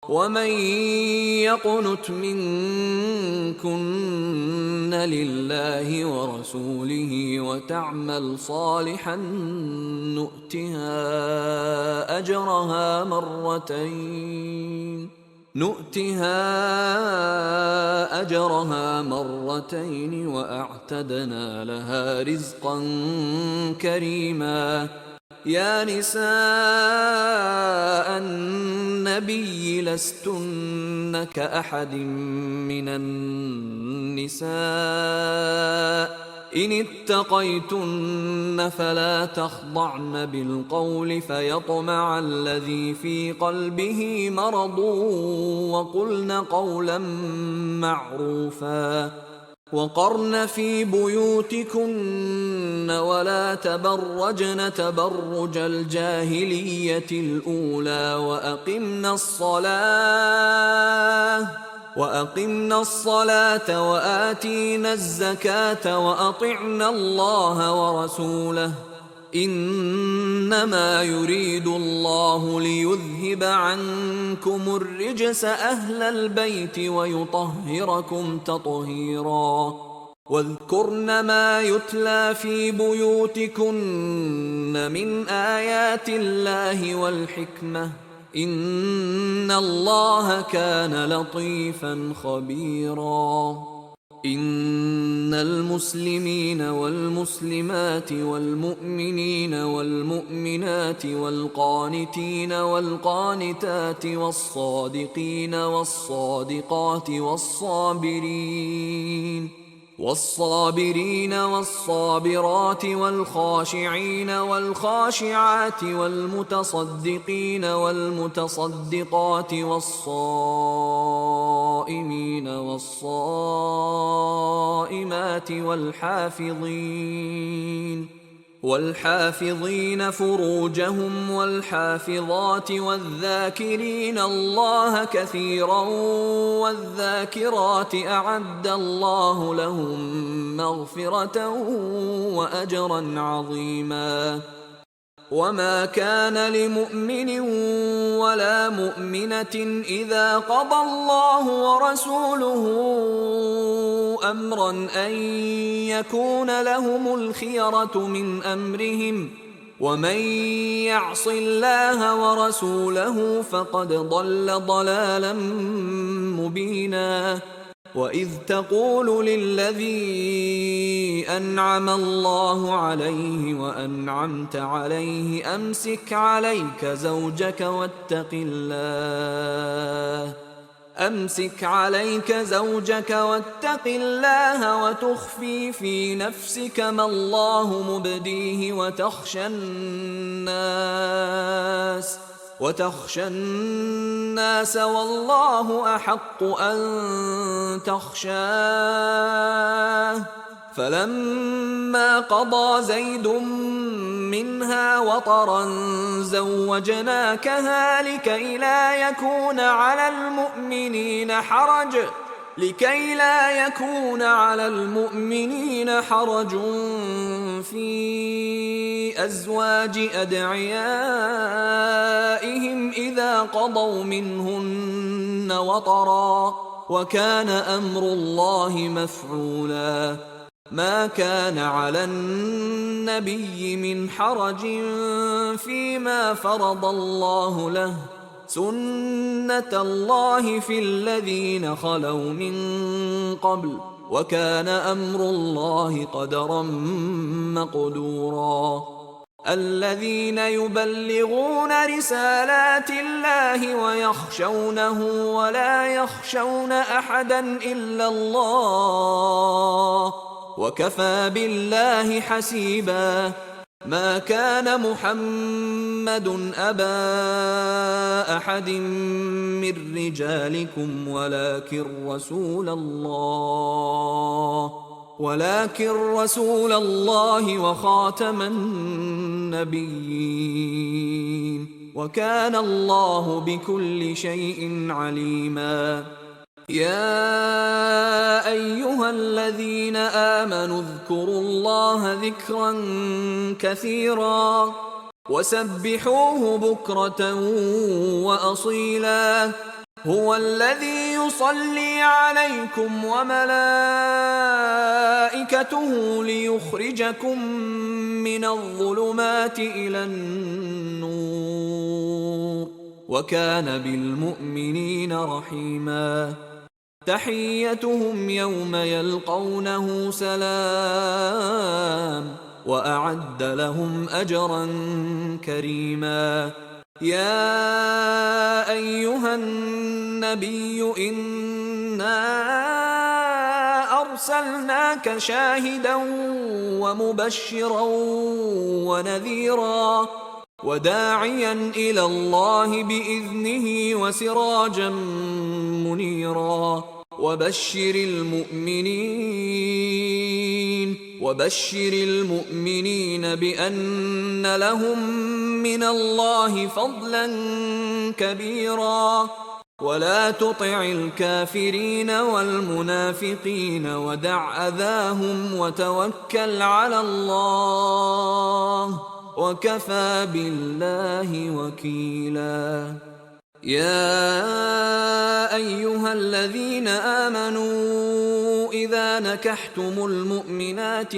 ومن يقنت منكن لله ورسوله وتعمل صالحا نؤتها أجرها مرتين وأعتدنا لها رزقا كريما. يا نساء النبي لستن كأحد من النساء إن اتقيتن فلا تخضعن بالقول فيطمع الذي في قلبه مرض وقلن قولا معروفا. وقرن في بيوتكن ولا تبرجن تبرج الجاهلية الأولى وأقمنا الصلاة وآتينا الزكاة وأطعنا الله ورسوله إنما يريد الله ليذهب عنكم الرجس أهل البيت ويطهركم تطهيرا. واذكرن ما يتلى في بيوتكن من آيات الله والحكمة إن الله كان لطيفا خبيرا. إن المسلمين والمسلمات والمؤمنين والمؤمنات والقانتين والقانتات والصادقين والصادقات والصابرين والصابرات والخاشعين والخاشعات والمتصدقين والمتصدقات والصائمين والصائمات والحافظين فروجهم والحافظات والذاكرين الله كثيرا والذاكرات أعد الله لهم مغفرة وأجرا عظيما. وما كان لمؤمن ولا مؤمنة إذا قضى الله ورسوله أمرا أن يكون لهم الخيرة من أمرهم ومن يعص الله ورسوله فقد ضل ضلالا مبينا. وإذ تقول للذي أنعم الله عليه وأنعمت عليه أمسك عليك زوجك واتق الله وتخفي في نفسك ما الله مبديه وتخشى الناس والله أحق أن تخشاه. فلما قضى زيد منها وطرا زوجناكها لكي لا يكون على المؤمنين حرج في أزواج أدعيائهم إذا قضوا منهن وطرا وكان أمر الله مفعولا. ما كان على النبي من حرج فيما فرض الله له سنة الله في الذين خلوا من قبل وكان أمر الله قدرا مقدورا. الذين يبلغون رسالات الله ويخشونه ولا يخشون أحدا إلا الله وكفى بالله حسيبا. ما كان محمد أبا أحد من رجالكم ولكن رسول الله وخاتم النبيين وكان الله بكل شيء عليما. يا أيها الذين آمنوا اذكروا الله ذكرا كثيرا وسبحوه بكرة وأصيلا. هو الذي يصلي عليكم وملائكته ليخرجكم من الظلمات إلى النور وكان بالمؤمنين رحيما تحيتهم يوم يلقونه سلام وأعد لهم أجرا كريما يا أيها النبي إنا أرسلناك شاهدا ومبشرا ونذيرا وداعيا إلى الله بإذنه وسراجا منيرا وبشر المؤمنين بأن لهم من الله فضلا كبيرا ولا تطع الكافرين والمنافقين ودع أذاهم وتوكل على الله وكفى بالله وكيلا يا أيها الذين آمنوا إذا نكحتم المؤمنات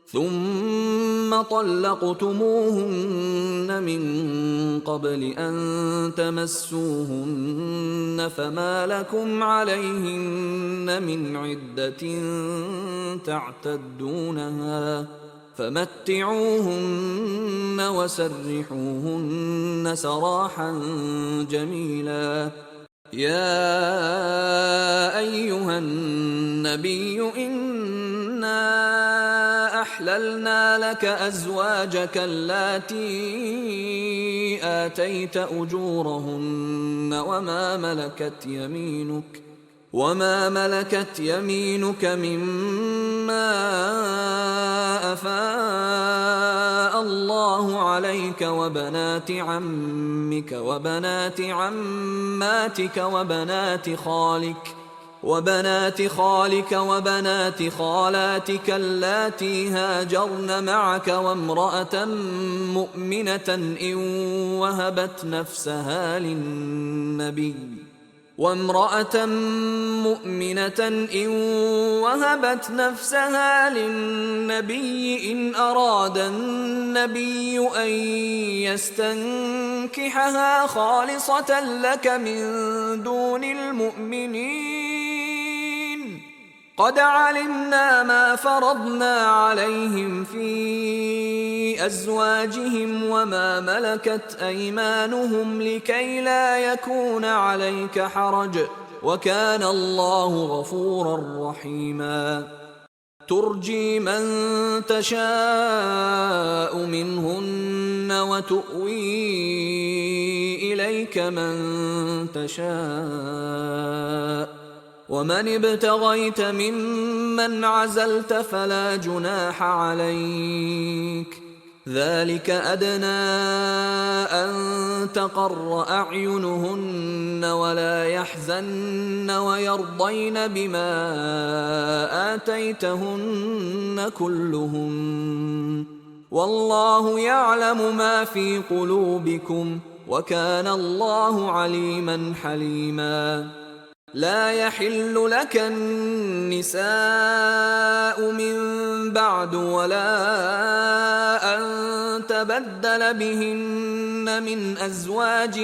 ثم طلقتموهن من قبل أن تمسوهن فما لكم عليهن من عدة تعتدونها فمتعوهن وسرحوهن سراحا جميلا يا أيها النبي إنا أحللنا لك أزواجك اللاتي آتيت أجورهن وما ملكت يمينك مما أفاء الله عليك وبنات عمك وبنات عماتك وبنات خالك وبنات خالاتك اللاتي هاجرن معك وامرأة مؤمنة إن وهبت نفسها للنبي إن أراد النبي أن يستنكحها خالصة لك من دون المؤمنين قد علمنا ما فرضنا عليهم في أزواجهم وما ملكت أيمانهم لكي لا يكون عليك حرج وكان الله غفورا رحيما ترجي من تشاء منهن وتؤوي إليك من تشاء ومن ابتغيت ممن عزلت فلا جناح عليك ذلك أدنى أن تقر أعينهن ولا يحزن ويرضين بما آتيتهن كلهن والله يعلم ما في قلوبكم وكان الله عليما حليما لا يحل لك النساء من بعد ولا أن تبدل بهن من أزواج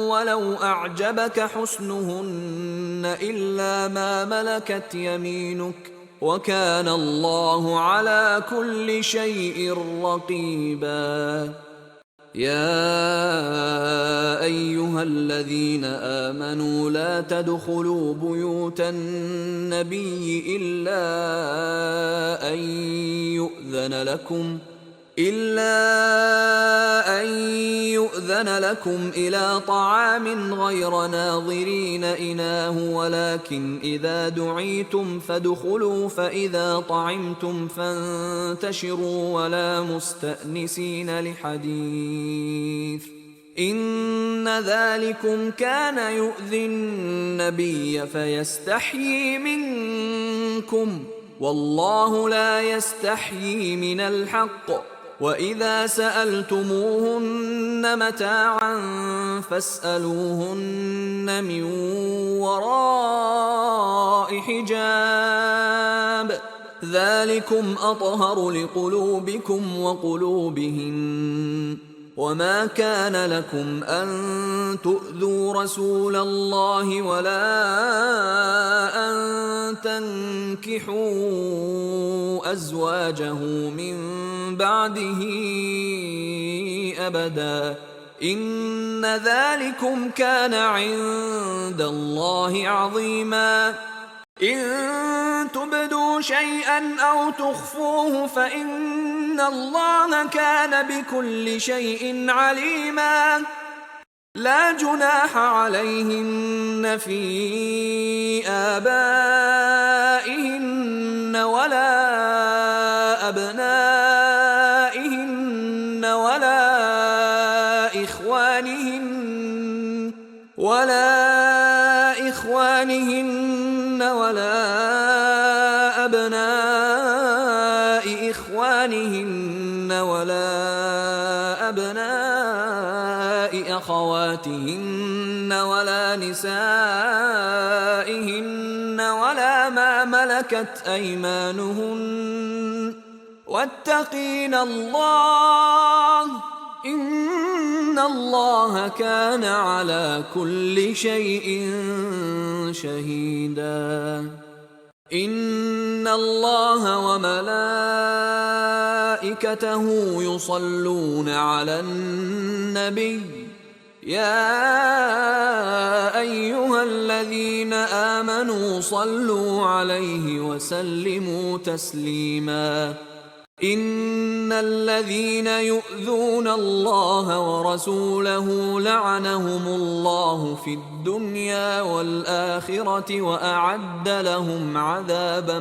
ولو أعجبك حسنهن إلا ما ملكت يمينك وكان الله على كل شيء رقيبا يا أيها الذين آمنوا لا تدخلوا بيوت النبي إلا أن يؤذن لكم إلى طعام غير ناظرين إناه ولكن إذا دعيتم فادخلوا فإذا طعمتم فانتشروا ولا مستأنسين لحديث إن ذلكم كان يؤذي النبي فيستحيي منكم والله لا يستحيي من الحق. وإذا سألتموهن متاعا فاسألوهن من وراء حجاب ذلكم أطهر لقلوبكم وقلوبهن. وما كان لكم أن تؤذوا رسول الله ولا أن تنكحوا أزواجه من بعده أبدا إن ذلكم كان عند الله عظيما. إن تبدوا شيئا أو تخفوه فإن الله كان بكل شيء عليما. لا جناح عليهن في آبائهن ولا أبنائهن ولا إخوانهن ولا أبناء إخوانهن ولا أبناء أخواتهن ولا نسائهن ولا ما ملكت أيمانهن واتقين الله إن الله كان على كل شيء شهيدا. إن الله وملائكته يصلون على النبي يا أيها الذين آمنوا صلوا عليه وسلموا تسليما. إن الذين يؤذون الله ورسوله لعنهم الله في الدنيا والآخرة وأعد لهم عذابا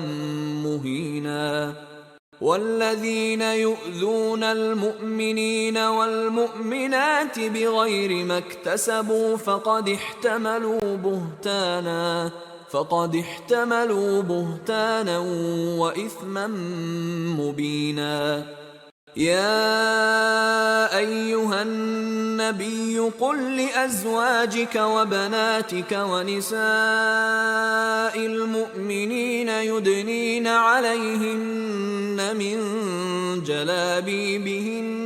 مهينا. والذين يؤذون المؤمنين والمؤمنات بغير ما اكتسبوا فقد احتملوا بهتانا وإثما مبينا. يا أيها النبي قل لأزواجك وبناتك ونساء المؤمنين يدنين عليهن من جلابيبهن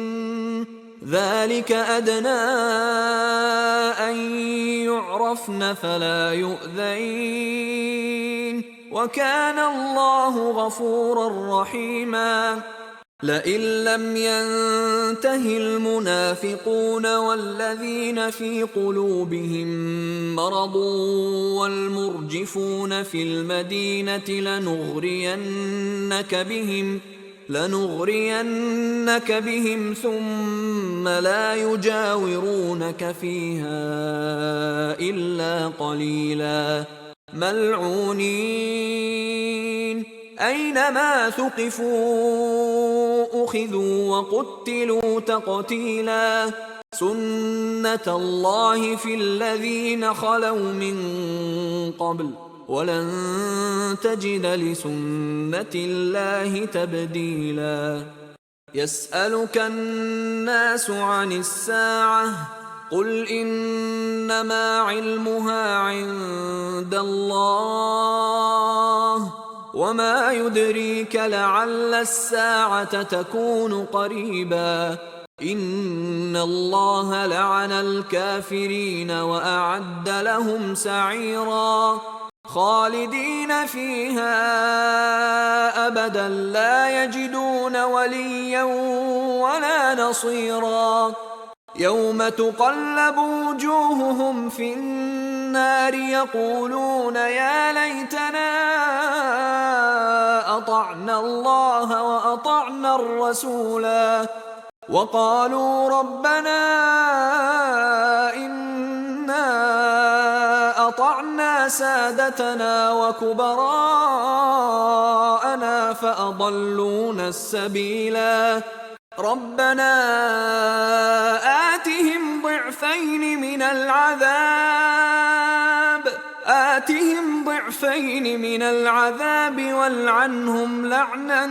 ذلك أدنى أن يعرفن فلا يؤذين وكان الله غفورا رحيما. لئن لم ينته المنافقون والذين في قلوبهم مرض والمرجفون في المدينة لنغرينك بهم ثم لا يجاورونك فيها إلا قليلا ملعونين أينما ثقفوا أخذوا وقتلوا تقتيلا. سنة الله في الذين خلوا من قبل ولن تجد لسنة الله تبديلا. يسألك الناس عن الساعة قل إنما علمها عند الله وما يدريك لعل الساعة تكون قريبا. إن الله لعن الكافرين وأعد لهم سعيرا خالدين فيها أبدا لا يجدون وليا ولا نصيرا. يوم تقلب وجوههم في النار يقولون يا ليتنا أطعنا الله وأطعنا الرسولا وقالوا ربنا إنا أطعنا سادتنا وكبراءنا فأضلونا السبيلا. ربنا آتهم ضعفين من العذاب آتهم ضعفين من العذاب والعنهم لعنا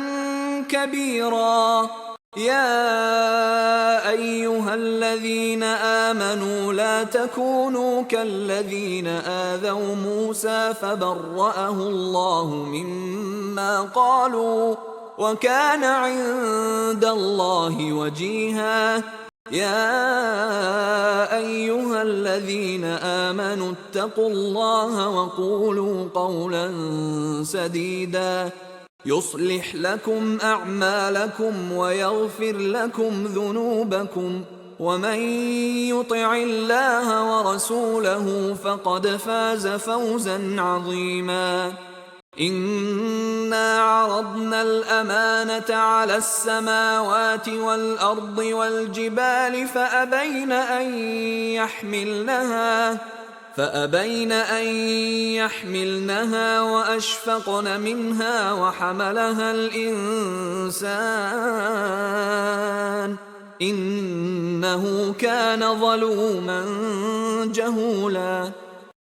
كبيرا. يا أيها الذين آمنوا لا تكونوا كالذين آذوا موسى فبرأه الله مما قالوا وكان عند الله وجيها. يا أيها الذين آمنوا اتقوا الله وقولوا قولا سديدا يصلح لكم أعمالكم ويغفر لكم ذنوبكم ومن يطع الله ورسوله فقد فاز فوزا عظيما. إنا عرضنا الأمانة على السماوات والأرض والجبال فأبين أن يحملنها وأشفقن منها وحملها الإنسان إنه كان ظلوما جهولا.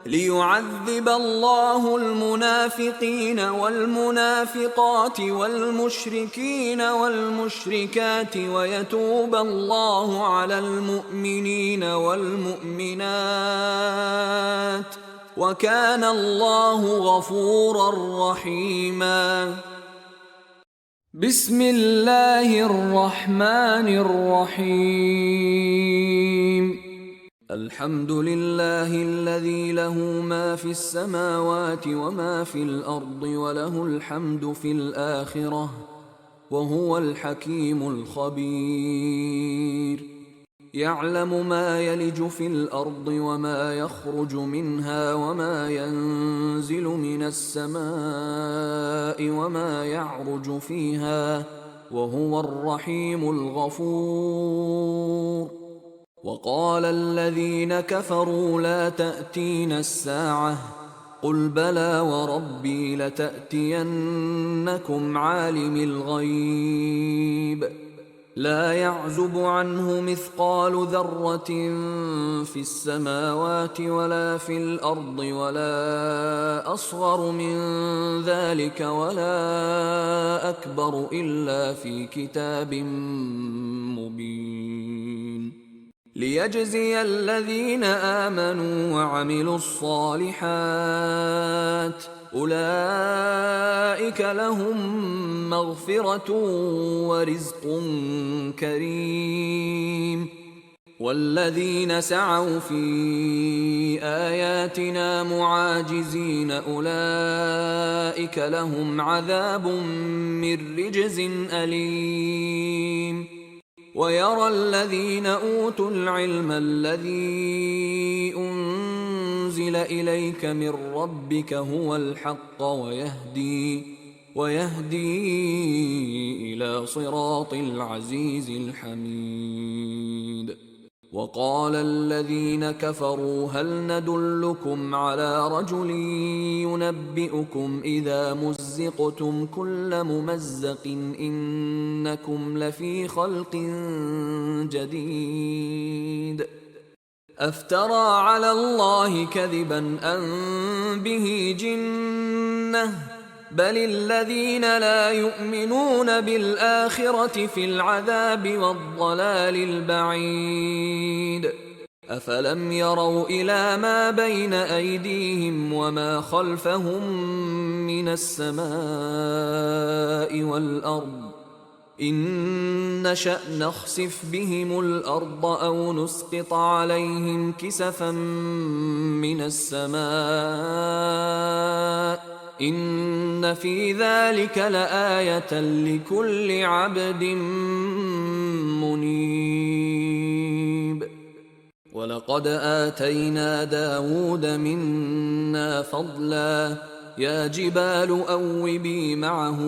ليعذب الله المنافقين والمنافقات والمشركين والمشركات ويتوب الله على المؤمنين والمؤمنات وكان الله غفورا رحيما. بسم الله الرحمن الرحيم. الحمد لله الذي له ما في السماوات وما في الأرض وله الحمد في الآخرة وهو الحكيم الخبير. يعلم ما يلج في الأرض وما يخرج منها وما ينزل من السماء وما يعرج فيها وهو الرحيم الغفور. وقال الذين كفروا لا تأتينا الساعة قل بلى وربي لتأتينكم عالم الغيب لا يعزب عنه مثقال ذرة في السماوات ولا في الأرض ولا أصغر من ذلك ولا أكبر إلا في كتاب مبين. ليجزي الذين آمنوا وعملوا الصالحات أولئك لهم مغفرة ورزق كريم. والذين سعوا في آياتنا معاجزين أولئك لهم عذاب من رجز أليم. ويرى الذين أوتوا العلم الذي أنزل إليك من ربك هو الحق ويهدي إلى صراط العزيز الحميد. وقال الذين كفروا هل ندلكم على رجل ينبئكم إذا مزقتم كل ممزق إنكم لفي خلق جديد. أفترى على الله كذبا أم به جنة بل الذين لا يؤمنون بالآخرة في العذاب والضلال البعيد. أفلم يروا إلى ما بين أيديهم وما خلفهم من السماء والأرض إن نشأ نخسف بهم الأرض أو نسقط عليهم كسفا من السماء إن في ذلك لآية لكل عبد منيب. ولقد آتينا داود منا فضلا يا جبال أوبي معه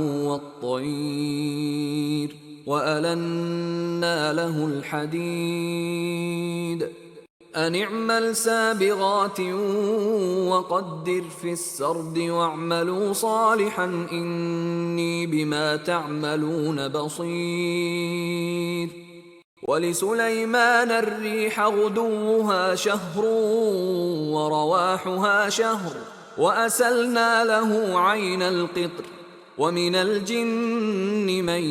والطير وألنا له الحديد أن اعمل سابغات وقدر في السرد واعملوا صالحا إني بما تعملون بصير. ولسليمان الريح غدوها شهر ورواحها شهر وأسلنا له عين القطر ومن الجن من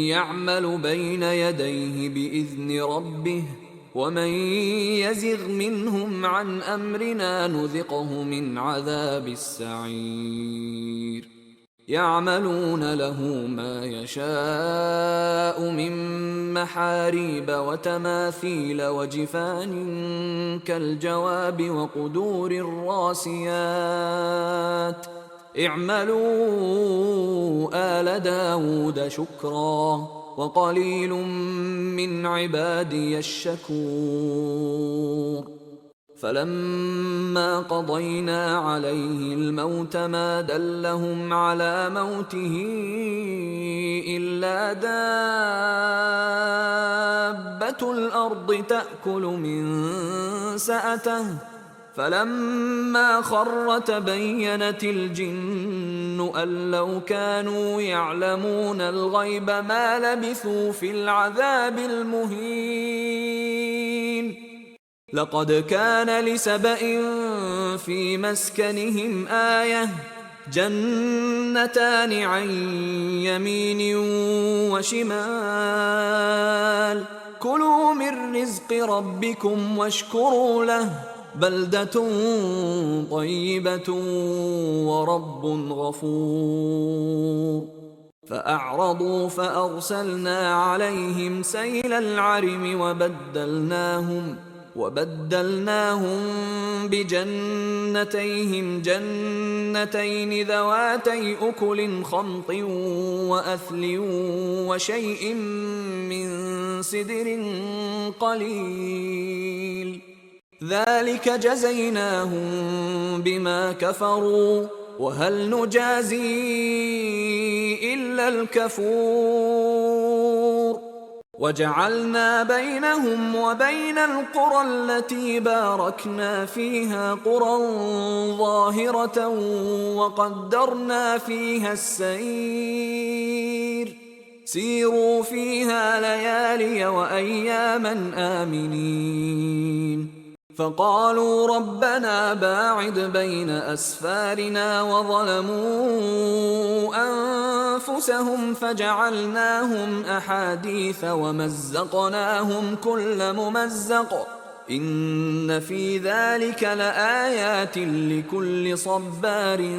يعمل بين يديه بإذن ربه ومن يزغ منهم عن أمرنا نذقه من عذاب السعير يعملون له ما يشاء من محاريب وتماثيل وجفان كالجواب وقدور الراسيات اعملوا آل داود شكرا وقليل من عبادي الشكور فلما قضينا عليه الموت ما دلهم على موته إلا دابة الأرض تأكل من سأته فلما خر تبينت الجن أن لو كانوا يعلمون الغيب ما لبثوا في العذاب المهين لقد كان لسبإ في مسكنهم آية جنتان عن يمين وشمال كلوا من رزق ربكم واشكروا له بلدة طيبة ورب غفور فأعرضوا فأرسلنا عليهم سيل العرم وبدلناهم بجنتيهم جنتين ذواتي أكل خمط وأثل وشيء من سدر قليل ذلك جزيناهم بما كفروا وهل نجازي إلا الكفور وجعلنا بينهم وبين القرى التي باركنا فيها قرى ظاهرة وقدرنا فيها السير سيروا فيها ليالي وأياما آمنين فقالوا ربنا باعد بين أسفارنا وظلموا أنفسهم فجعلناهم أحاديث ومزقناهم كل ممزق إن في ذلك لآيات لكل صبار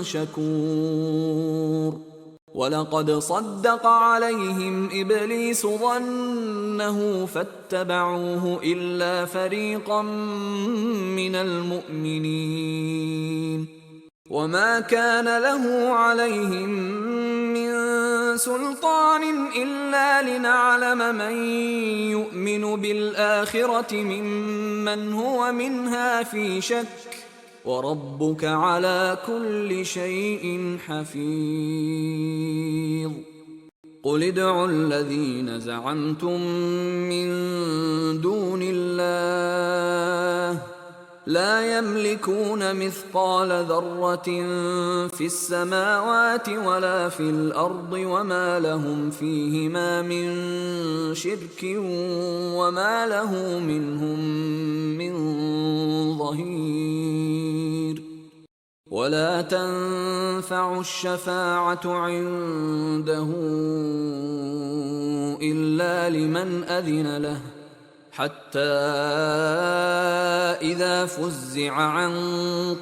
شكور ولقد صدق عليهم إبليس ظنه فاتبعوه إلا فريقا من المؤمنين وما كان له عليهم من سلطان إلا لنعلم من يؤمن بالآخرة ممن هو منها في شك وربك على كل شيء حفيظ قل ادعوا الذين زعمتم من دون الله لا يملكون مثقال ذرة في السماوات ولا في الأرض وما لهم فيهما من شرك وما له منهم من ظهير ولا تنفع الشفاعة عنده إلا لمن أذن له حتى إذا فزع عن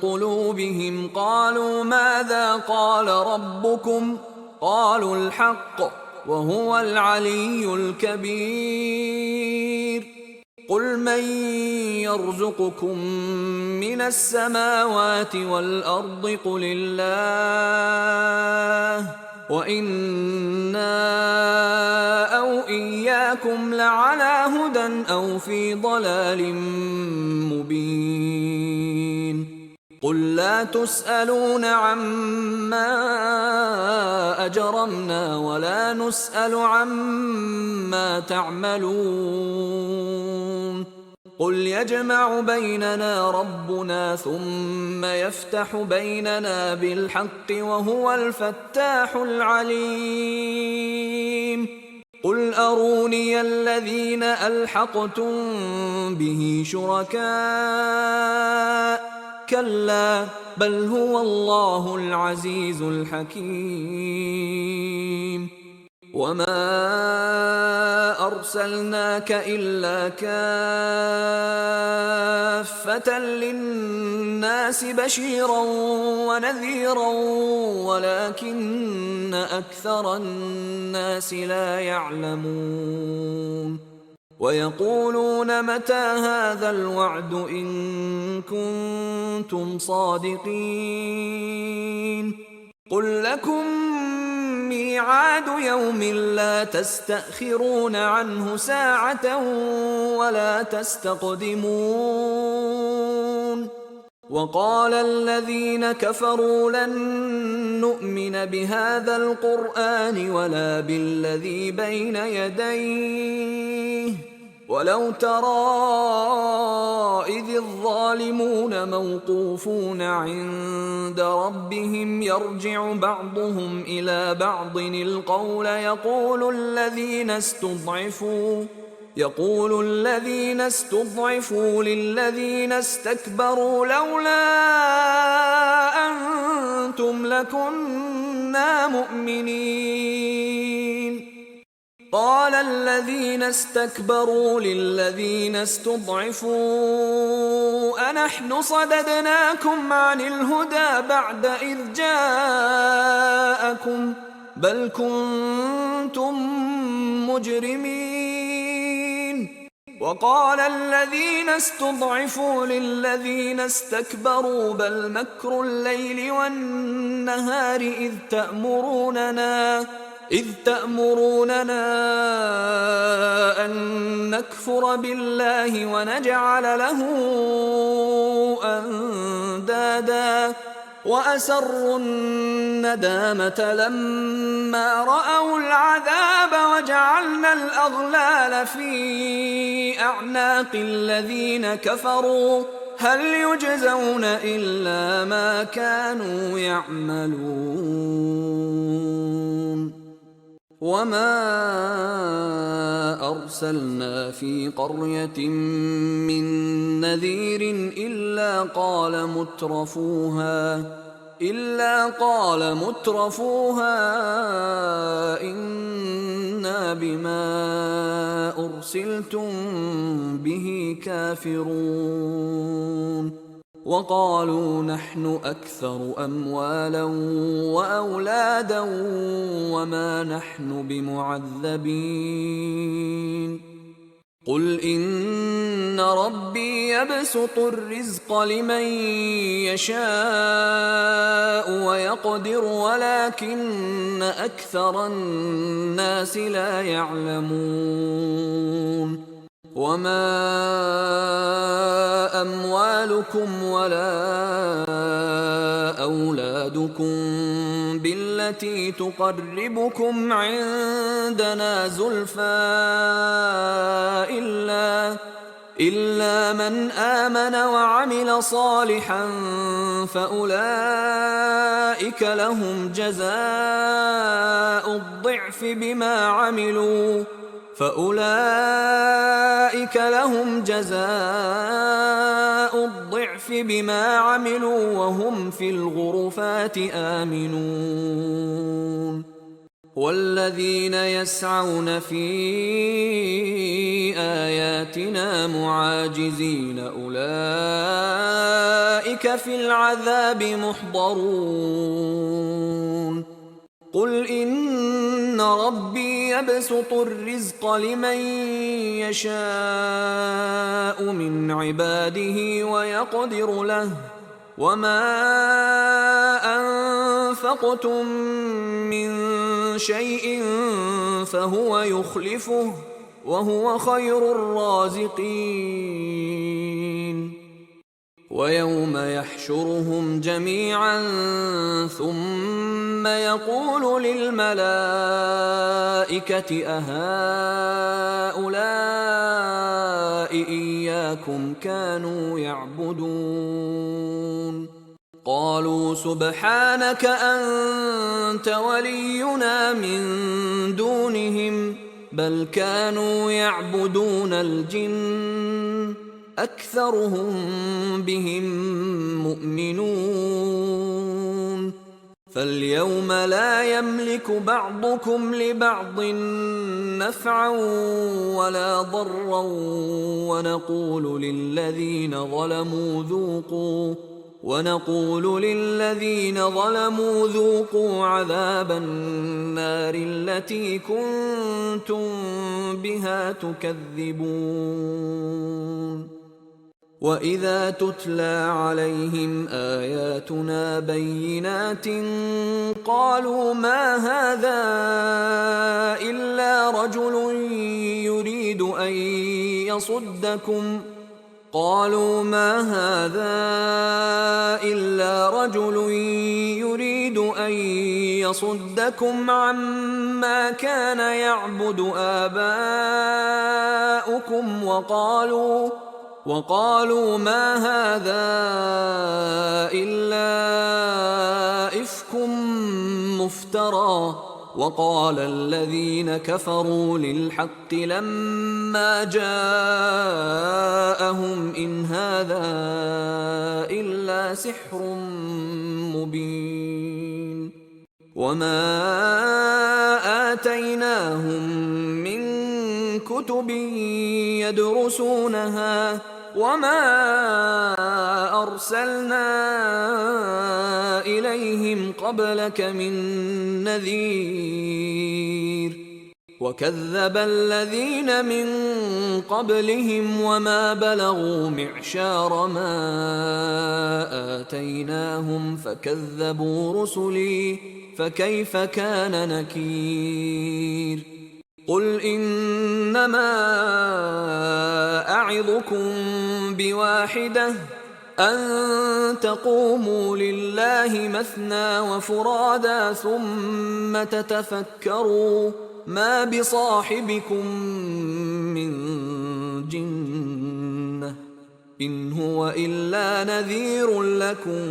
قلوبهم قالوا ماذا قال ربكم قالوا الحق وهو العلي الكبير قل من يرزقكم من السماوات والأرض قل الله وإنا أو إياكم لعلى هدى أو في ضلال مبين قل لا تسألون عما أجرمنا ولا نسأل عما تعملون قل يجمع بيننا ربنا ثم يفتح بيننا بالحق وهو الفتاح العليم قل أروني الذين ألحقتم به شركاء كلا بل هو الله العزيز الحكيم. وما أرسلناك إلا كافة للناس بشيرا ونذيرا ولكن أكثر الناس لا يعلمون. ويقولون متى هذا الوعد إن كنتم صادقين قل لكم ميعاد يوم لا تستأخرون عنه ساعة ولا تستقدمون. وقال الذين كفروا لن نؤمن بهذا القرآن ولا بالذي بين يديه ولو ترى إذ الظالمون موقوفون عند ربهم يرجع بعضهم إلى بعض القول يقول الذين استضعفوا للذين استكبروا لولا أنتم لكنا مؤمنين. قال الذين استكبروا للذين استضعفوا أنحن صددناكم عن الهدى بعد إذ جاءكم بل كنتم مجرمين. وقال الذين استضعفوا للذين استكبروا بل مكر الليل والنهار إذ تأمروننا أن نكفر بالله ونجعل له أندادا وأسروا الندامة لما رأوا العذاب وجعلنا الأغلال في أعناق الذين كفروا هل يجزون إلا ما كانوا يعملون. وما أرسلنا في قرية من نذير إلا قال مترفوها إنا بما أرسلتم به كافرون. وقالوا نحن أكثر أموالا وأولادا وما نحن بمعذبين. قل إن ربي يبسط الرزق لمن يشاء ويقدر ولكن أكثر الناس لا يعلمون. وما أموالكم ولا أولادكم بالتي تقربكم عندنا زلفى إلا من آمن وعمل صالحا فأولئك لهم جزاء الضعف بما عملوا وهم في الغرفات آمنون. والذين يسعون في آياتنا معاجزين أولئك في العذاب محضرون. قل إن ربي يبسط الرزق لمن يشاء من عباده ويقدر له وما أنفقتم من شيء فهو يخلفه وهو خير الرازقين. ويوم يحشرهم جميعا ثم يقول للملائكة أهؤلاء إياكم كانوا يعبدون قالوا سبحانك أنت ولينا من دونهم بل كانوا يعبدون الجن أكثرهم بهم مؤمنون. فاليوم لا يملك بعضكم لبعض نفعا ولا ضرا ونقول للذين ظلموا ذوقوا عذاب النار التي كنتم بها تكذبون. وإذا تتلى عليهم آياتنا بينات قالوا ما هذا إلا رجل يريد أن يصدكم عما كان يعبد آباؤكم وقالوا ما هذا إلا إفك مفترى. وقال الذين كفروا للحق لما جاءهم إن هذا إلا سحر مبين. وما آتيناهم من كتب يدرسونها وما أرسلنا إليهم قبلك من نذير. وكذب الذين من قبلهم وما بلغوا معشار ما آتيناهم فكذبوا رسلي فكيف كان نكير. قل إنما أعظكم بواحدة أن تقوموا لله مثنى وفرادا ثم تتفكروا ما بصاحبكم من جنة إن هو إلا نذير لكم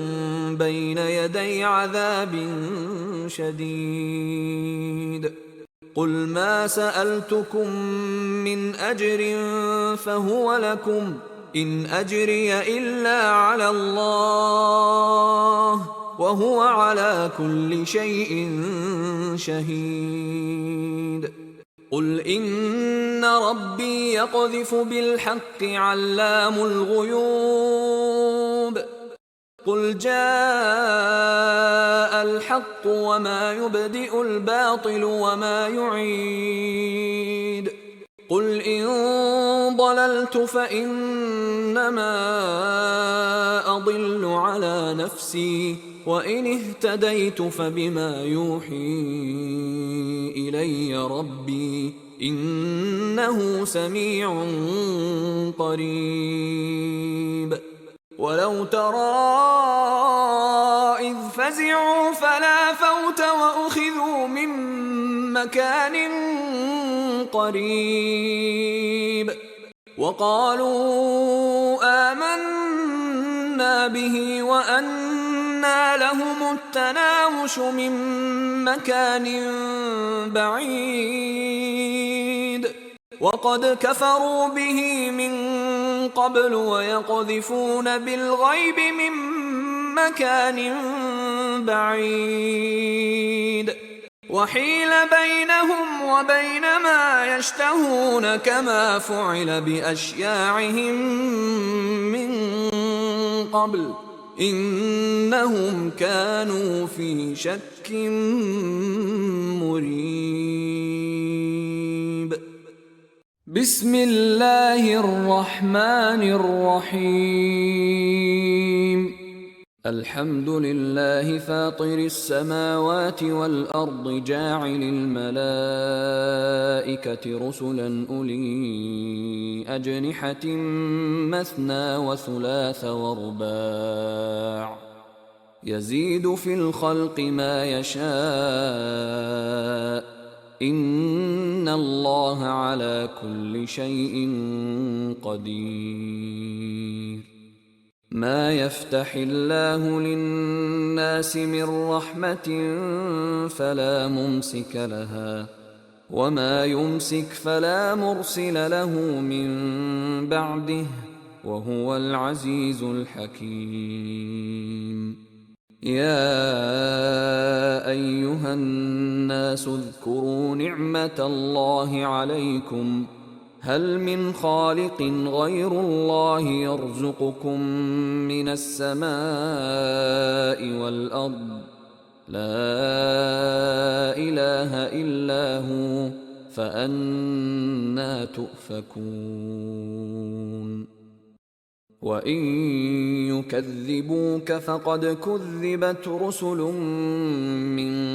بين يدي عذاب شديد. قل ما سألتكم من أجر فهو لكم إن أجري إلا على الله وهو على كل شيء شهيد. قل إن ربي يقذف بالحق علام الغيوب. قل جاء الحق وما يبدئ الباطل وما يعيد. قل إن ضللت فإنما أضل على نفسي وإن اهتديت فبما يوحي إلي ربي إنه سميع قريب. ولو ترى إذ فزعوا فلا فوت وأخذوا من مكان قريب وقالوا آمنا به وأنى لهم التناوش من مكان بعيد وقد كفروا به من قبل ويقذفون بالغيب من مكان بعيد وحيل بينهم وبين ما يشتهون كما فعل بأشياعهم من قبل إنهم كانوا في شك مريب. بسم الله الرحمن الرحيم. الحمد لله فاطر السماوات والأرض جاعل الملائكة رسلا أولي أجنحة مثنى وثلاث ورباع يزيد في الخلق ما يشاء إن الله على كل شيء قدير. ما يفتح الله للناس من رحمة فلا ممسك لها وما يمسك فلا مرسل له من بعده وهو العزيز الحكيم. يا أيها الناس اذكروا نعمة الله عليكم هل من خالق غير الله يرزقكم من السماء والأرض لا إله إلا هو فأنى تؤفكون. وإن يكذبوك فقد كذبت رسل من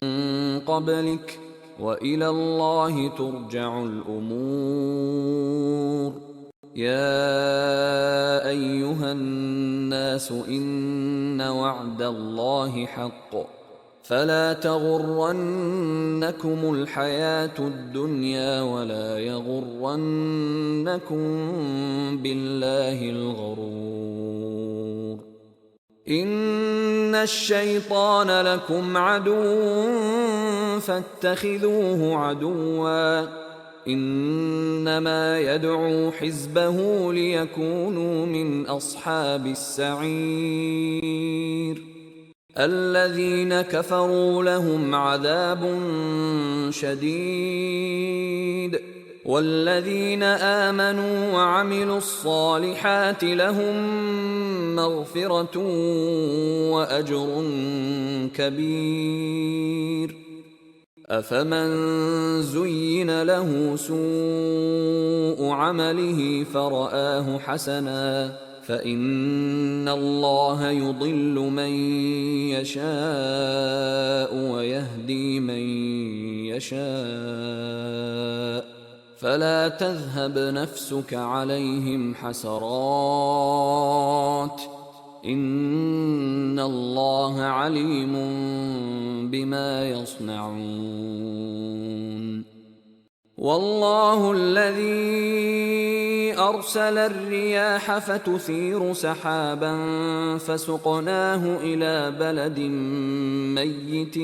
قبلك وإلى الله ترجع الأمور. يا أيها الناس إن وعد الله حق فلا تغرنكم الحياة الدنيا ولا يغرنكم بالله الغرور. إن الشيطان لكم عدو فاتخذوه عدوا إنما يدعو حزبه ليكونوا من أصحاب السعير. الذين كفروا لهم عذاب شديد والذين آمنوا وعملوا الصالحات لهم مغفرة وأجر كبير. أفمن زين له سوء عمله فرآه حسنا فإن الله يضل من يشاء ويهدي من يشاء فلا تذهب نفسك عليهم حسرات إن الله عليم بما يصنعون. والله الذي أرسل الرياح فتثير سحابا فسقناه إلى بلد ميت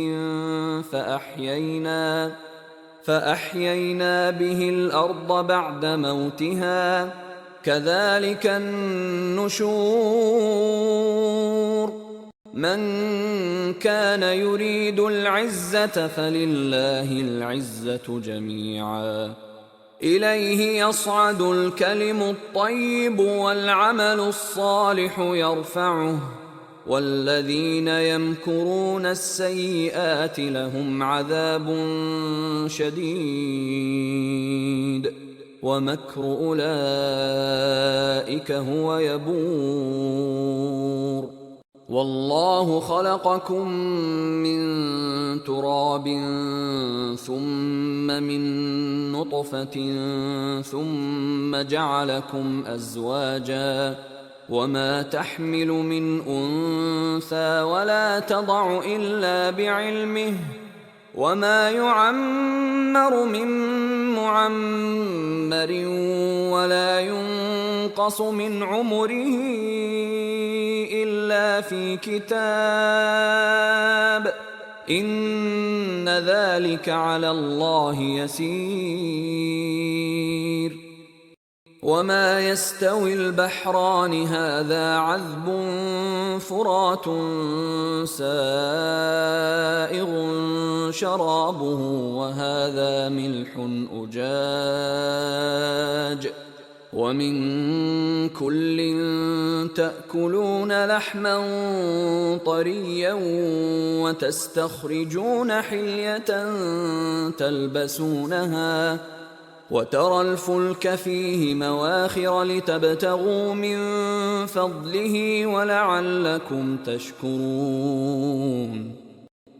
فأحيينا به الأرض بعد موتها كذلك النشور. من كان يريد العزة فلله العزة جميعا إليه يصعد الكلم الطيب والعمل الصالح يرفعه والذين يمكرون السيئات لهم عذاب شديد ومكر أولئك هو يبور. والله خلقكم من تراب ثم من نطفة ثم جعلكم أزواجا وما تحمل من أنثى ولا تضع إلا بعلمه وما يعمر من معمر ولا ينقص من عمره إلا في كتاب إن ذلك على الله يسير. وما يستوي البحران هذا عذب فرات سائغ شرابه وهذا ملح أجاج ومن كل تأكلون لحما طريا وتستخرجون حلية تلبسونها وترى الفلك فيه مواخر لتبتغوا من فضله ولعلكم تشكرون.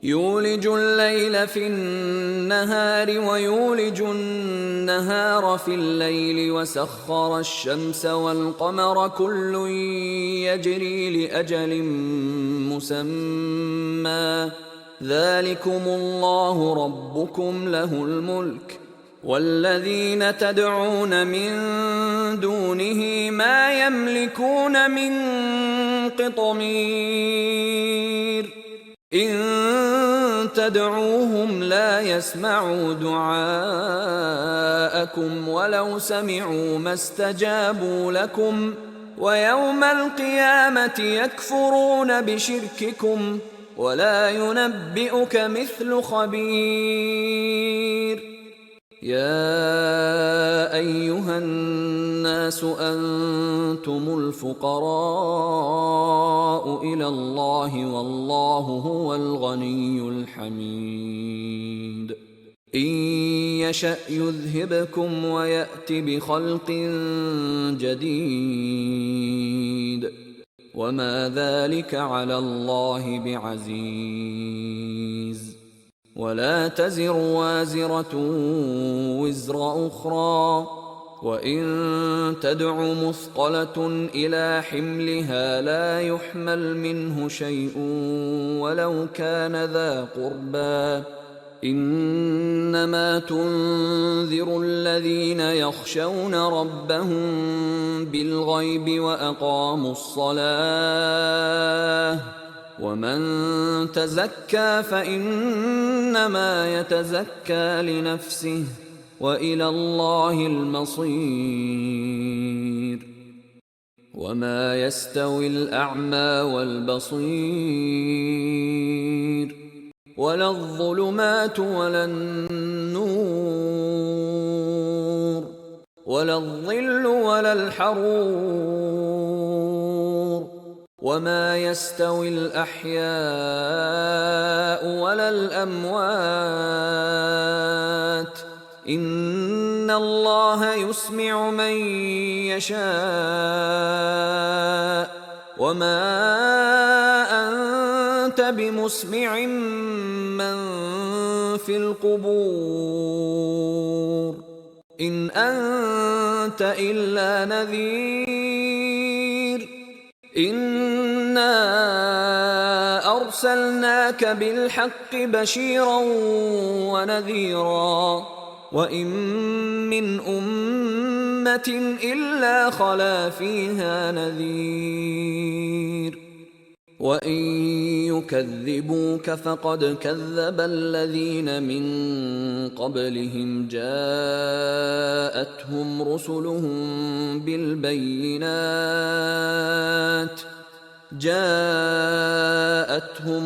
يولج الليل في النهار ويولج النهار في الليل وسخر الشمس والقمر كل يجري لأجل مسمى ذلكم الله ربكم له الملك والذين تدعون من دونه ما يملكون من قطمير إن تدعوهم لا يسمعوا دعاءكم ولو سمعوا ما استجابوا لكم ويوم القيامة يكفرون بشرككم ولا ينبئك مثل خبير. يا أيها الناس أنتم الفقراء إلى الله والله هو الغني الحميد. إن يشأ يذهبكم ويأت بخلق جديد وما ذلك على الله بعزيز. ولا تزر وازرة وزر أخرى وإن تدع مثقلة إلى حملها لا يحمل منه شيء ولو كان ذا قربى. إنما تنذر الذين يخشون ربهم بالغيب وأقاموا الصلاة ومن تزكى فإنما يتزكى لنفسه وإلى الله المصير. وما يستوي الأعمى والبصير ولا الظلمات ولا النور ولا الظل ولا الحرور وما يستوي الأحياء ولا الأموات إن الله يسمع من يشاء وما أنت بمسمع من في القبور إن أنت إلا نذير. إنا أرسلناك بالحق بشيرا ونذيرا وإن من أمة إلا خلا فيها نذير. وإن يكذبوك فقد كذب الذين من قبلهم جاءتهم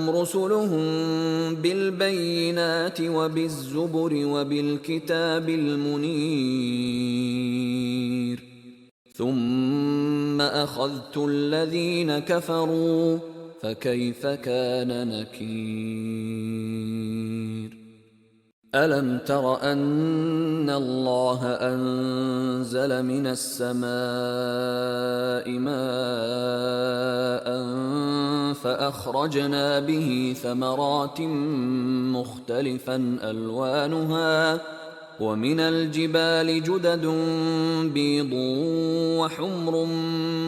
رسلهم بالبينات وبالزبر وبالكتاب المنير ثم أخذت الذين كفروا فكيف كان نكير. ألم تر أن الله أنزل من السماء ماء فأخرجنا به ثمرات مختلفا ألوانها ومن الجبال جدد بيض وحمر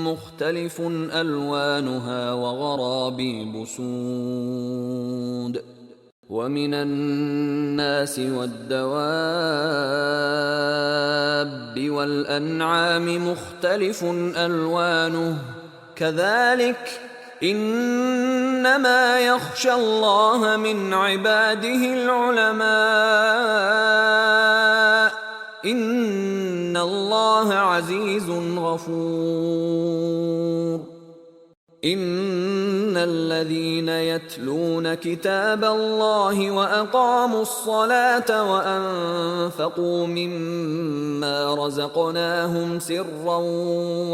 مختلف ألوانها وغرابيب سود ومن الناس والدواب والأنعام مختلف ألوانه كذلك إنما يخشى الله من عباده العلماء إن الله عزيز غفور. إن الذين يتلون كتاب الله وأقاموا الصلاة وأنفقوا مما رزقناهم سرا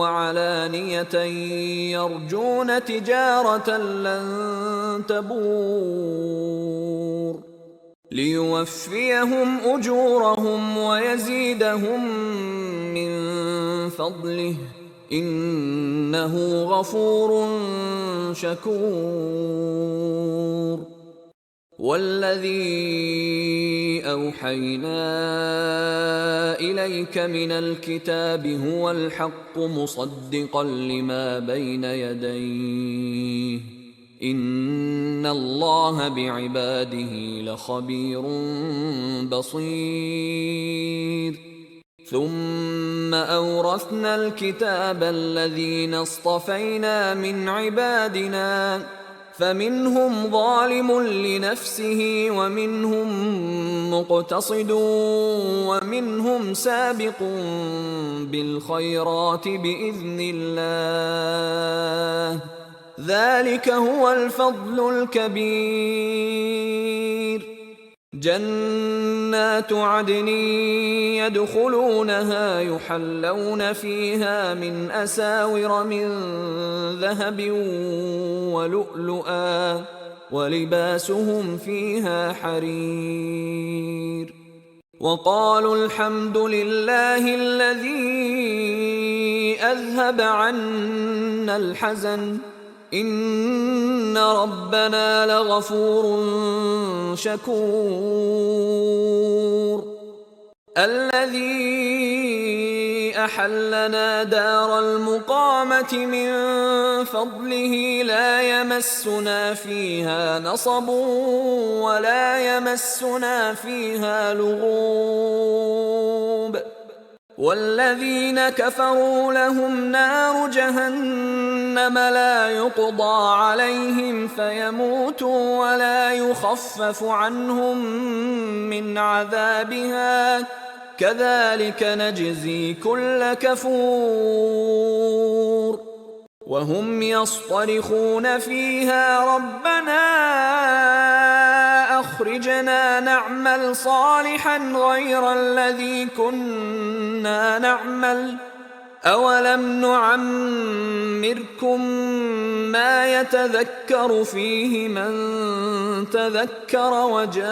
وعلانية يرجون تجارة لن تبور ليوفيهم أجورهم ويزيدهم من فضله إنه غفور شكور. والذي أوحينا إليك من الكتاب هو الحق مصدقا لما بين يديه إن الله بعباده لخبير بصير. ثم أورثنا الكتاب الذين اصطفينا من عبادنا فمنهم ظالم لنفسه ومنهم مقتصد ومنهم ومنهم سابق بالخيرات بإذن الله، ذلك هو الفضل الكبير. جنات عدن يدخلونها يحلون فيها من أساور من ذهب ولؤلؤا ولباسهم فيها حرير. وقالوا الحمد لله الذي أذهب عنا الحزن إن ربنا لغفور شكور. الذي أحلنا دار المقامة من فضله لا يمسنا فيها نصب ولا يمسنا فيها لغوب. والذين كفروا لهم نار جهنم لا يقضى عليهم فيموتوا ولا يخفف عنهم من عذابها كذلك نجزي كل كفور. وهم يصطرخون فيها ربنا أخرجنا نعمل صالحا غير الذي كنا نعمل أولم نعمركم ما يتذكر فيه من تذكر وجاءكم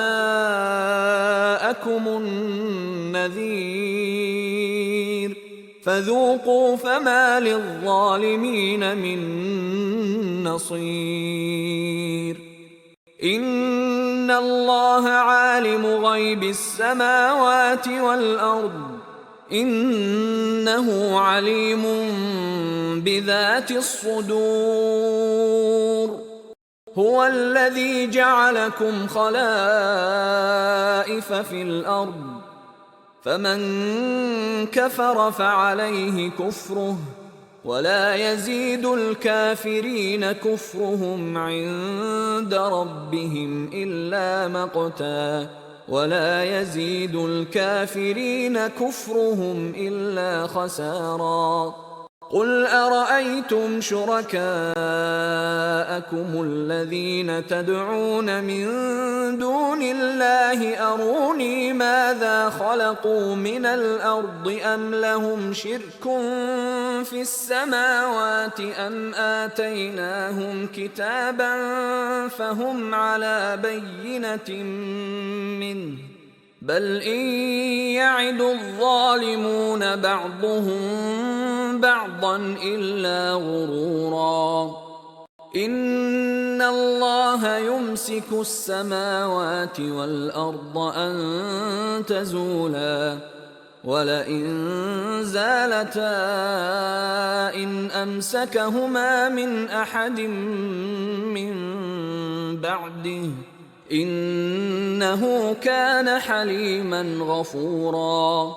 النذير فذوقوا فما للظالمين من نصير. إن الله عالم غيب السماوات والأرض إنه عليم بذات الصدور. هو الذي جعلكم خلائف في الأرض فمن كفر فعليه كفره ولا يزيد الكافرين كفرهم عند ربهم إلا مقتا ولا يزيد الكافرين كفرهم إلا خسارا. قل أرأيتم شركاءكم الذين تدعون من دون الله أروني ماذا خلقوا من الأرض أم لهم شرك في السماوات أم آتيناهم كتابا فهم على بينة منه بل إن يعد الظالمون بعضهم بعضا إلا غرورا. إن الله يمسك السماوات والأرض أن تزولا ولئن زالتا إن أمسكهما من أحد من بعده إنه كان حليما غفورا.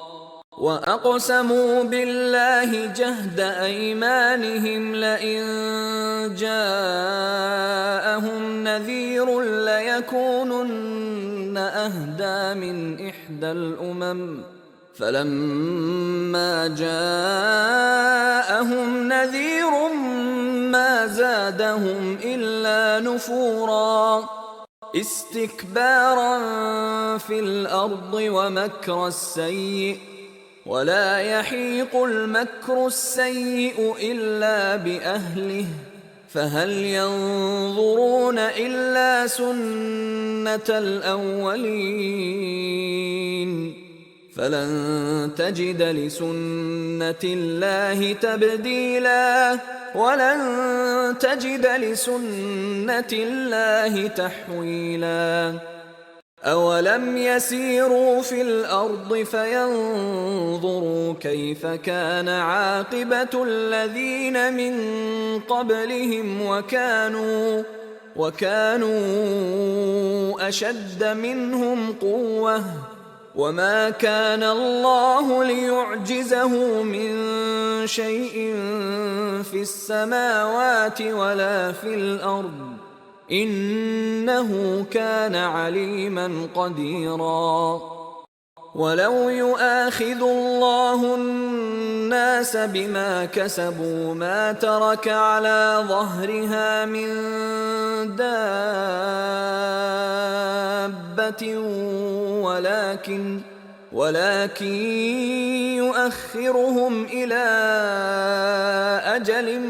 وأقسموا بالله جهد أيمانهم لئن جاءهم نذير ليكونن أهدى من إحدى الأمم فلما جاءهم نذير ما زادهم إلا نفورا استكبارا في الأرض ومكر السيء ولا يحيق المكر السيء إلا بأهله فهل ينظرون إلا سنة الأولين فلن تجد لسنة الله تبديلا ولن تجد لسنة الله تحويلا. أولم يسيروا في الأرض فينظروا كيف كان عاقبة الذين من قبلهم وكانوا أشد منهم قوة وما كان الله ليعجزه من شيء في السماوات ولا في الأرض إنه كان عليما قديرا. ولو يؤاخذ الله الناس بما كسبوا ما ترك على ظهرها من دابة ولكن يؤخرهم إلى أجل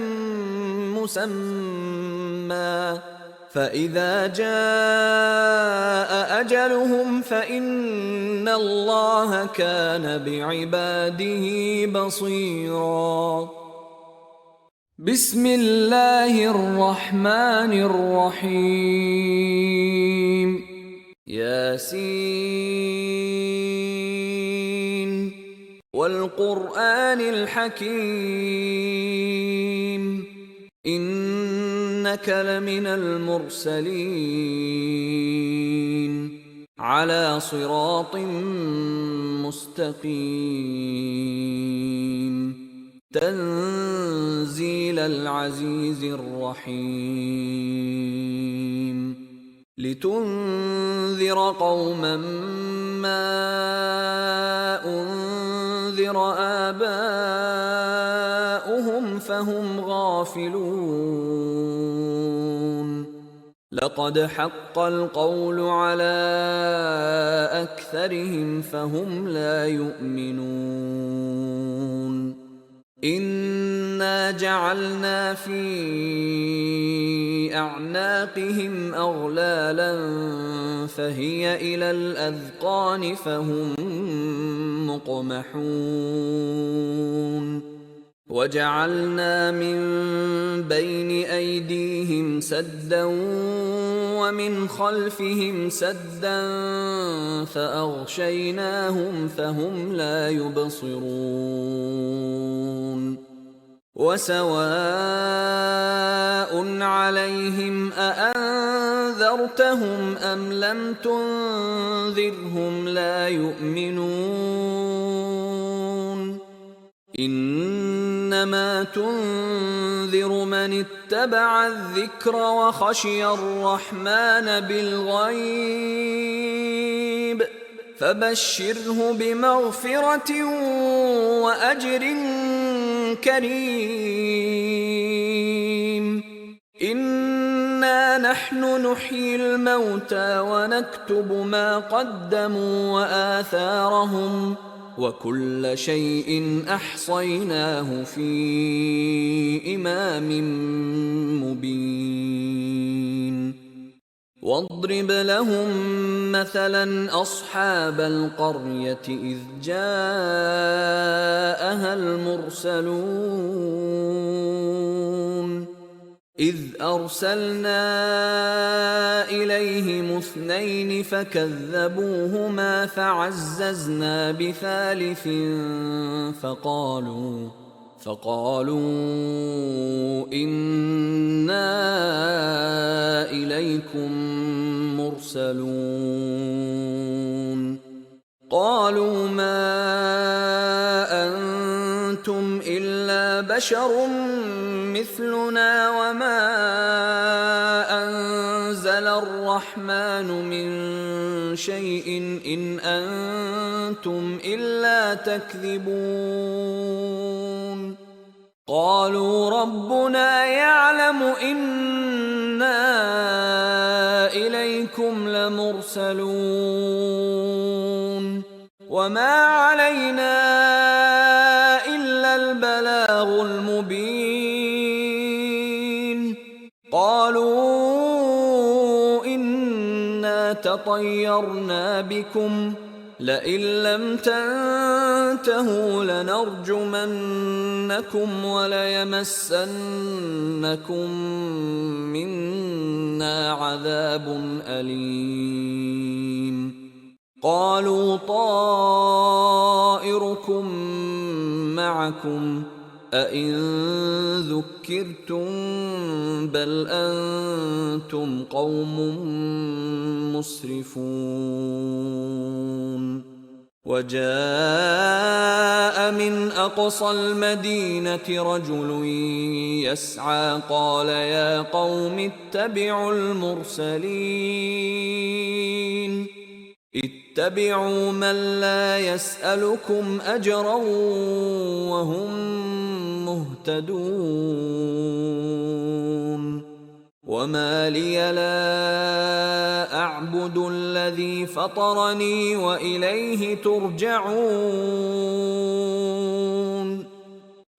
مسمى فإذا جاء أجلهم فإن الله كان بعباده بصيرا. بسم الله الرحمن الرحيم. ياسين والقرآن الحكيم إنك لمن المرسلين على صراط مستقيم تنزيل العزيز الرحيم لتنذر قوما ما أنذر آباؤهم فهم غافلون لقد حق القول على أكثرهم فهم لا يؤمنون إنا جعلنا في أعناقهم أغلالا فهي إلى الأذقان فهم مقمحون وجعلنا من بين أيديهم سدا ومن خلفهم سدا فأغشيناهم فهم لا يبصرون وسواء عليهم أأنذرتهم أم لم تنذرهم لا يؤمنون إنما تنذر من اتبع الذكر وخشي الرحمن بالغيب فبشره بمغفرة وأجر كريم إنا نحن نحيي الموتى ونكتب ما قدموا وآثارهم وكل شيء أحصيناه في إمام مبين واضرب لهم مثلا أصحاب القرية إذ جاءها المرسلون إذ أرسلنا إليهم اثنين فكذبوهما فعززنا بثالث فقالوا إنا إليكم مرسلون قالوا ما أنتم إلا بشر مثلنا وما أنزل الرحمن من شيء إن أنتم إلا تكذبون قالوا ربنا يعلم إنا إليكم لمرسلون وما علينا إلا البلاغ المبين قالوا إنا تطيرنا بكم لئن لم تنتهوا لنرجمنكم وليمسنكم منا عذاب أليم قالوا طائركم معكم أئن ذكرتم بل أنتم قوم مسرفون وجاء من أقصى المدينة رجل يسعى قال يا قوم اتبعوا المرسلين اتبعوا من لا يسألكم أجرا وهم مهتدون وما لي لا أعبد الذي فطرني وإليه ترجعون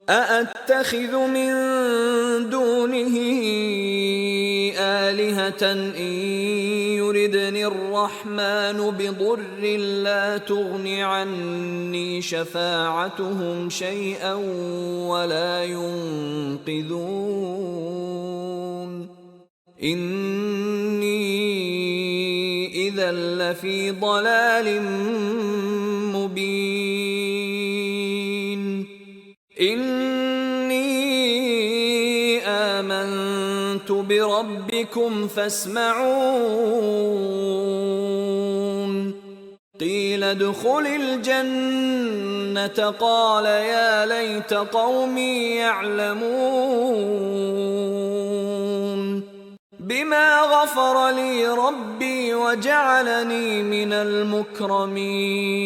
أأتخذ من دونه آلهة إن يردني الرحمن بضر لا تغن عني شفاعتهم شيئا ولا ينقذون إني إذا لفي ضلال مبين إني آمنت بربكم فاسمعون قيل ادخل الجنة قال يا ليت قومي يعلمون بما غفر لي ربي وجعلني من المكرمين